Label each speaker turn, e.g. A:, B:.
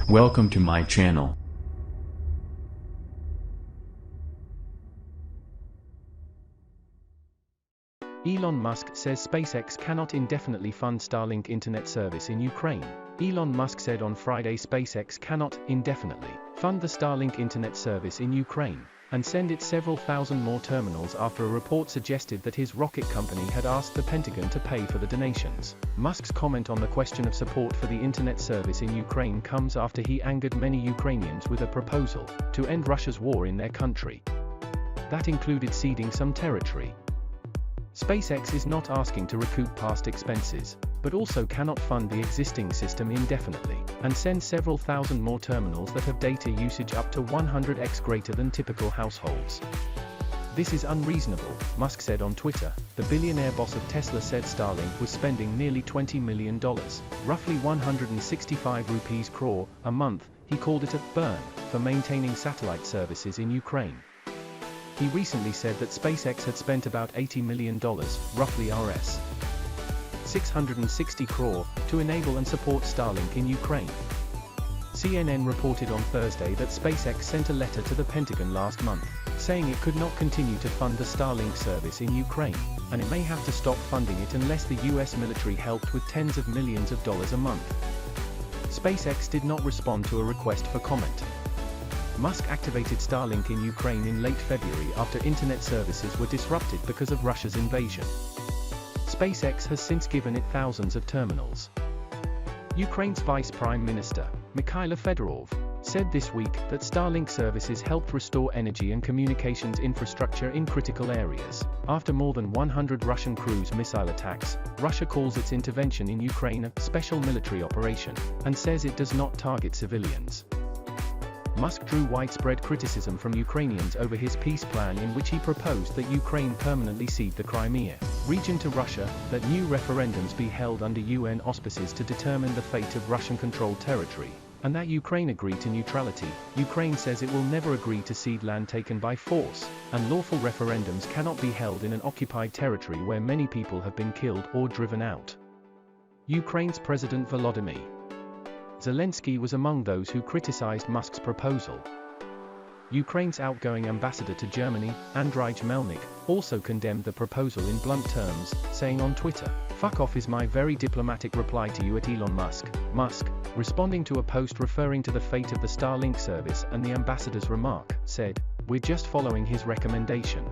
A: Welcome to my channel.
B: Elon Musk says SpaceX cannot indefinitely fund Starlink internet service in Ukraine. Elon Musk said on Friday SpaceX cannot indefinitely fund the Starlink internet service in Ukraine and send it several thousand more terminals after a report suggested that his rocket company had asked the Pentagon to pay for the donations. Musk's comment on the question of support for the internet service in Ukraine comes after he angered many Ukrainians with a proposal to end Russia's war in their country. That included ceding some territory. SpaceX is not asking to recoup past expenses, but also cannot fund the existing system indefinitely, and send several thousand more terminals that have data usage up to 100x greater than typical households. This is unreasonable, Musk said on Twitter. The billionaire boss of Tesla said Starlink was spending nearly $20 million, roughly 165 rupees crore, a month. He called it a burn for maintaining satellite services in Ukraine. He recently said that SpaceX had spent about $80 million, roughly Rs. 660 crore, to enable and support Starlink in Ukraine. CNN reported on Thursday that SpaceX sent a letter to the Pentagon last month, saying it could not continue to fund the Starlink service in Ukraine, and it may have to stop funding it unless the US military helped with tens of millions of dollars a month. SpaceX did not respond to a request for comment. Musk activated Starlink in Ukraine in late February after internet services were disrupted because of Russia's invasion. SpaceX has since given it thousands of terminals. Ukraine's Vice Prime Minister, Mikhailo Fedorov, said this week that Starlink services helped restore energy and communications infrastructure in critical areas. After more than 100 Russian cruise missile attacks, Russia calls its intervention in Ukraine a special military operation, and says it does not target civilians. Musk drew widespread criticism from Ukrainians over his peace plan in which he proposed that Ukraine permanently cede the Crimea region to Russia, that new referendums be held under UN auspices to determine the fate of Russian-controlled territory, and that Ukraine agree to neutrality. Ukraine says it will never agree to cede land taken by force, and lawful referendums cannot be held in an occupied territory where many people have been killed or driven out. Ukraine's President Volodymyr Zelensky was among those who criticized Musk's proposal. Ukraine's outgoing ambassador to Germany, Andrzej Melnik, also condemned the proposal in blunt terms, saying on Twitter, "Fuck off is my very diplomatic reply to you at Elon Musk." Musk, responding to a post referring to the fate of the Starlink service and the ambassador's remark, said, "We're just following his recommendation."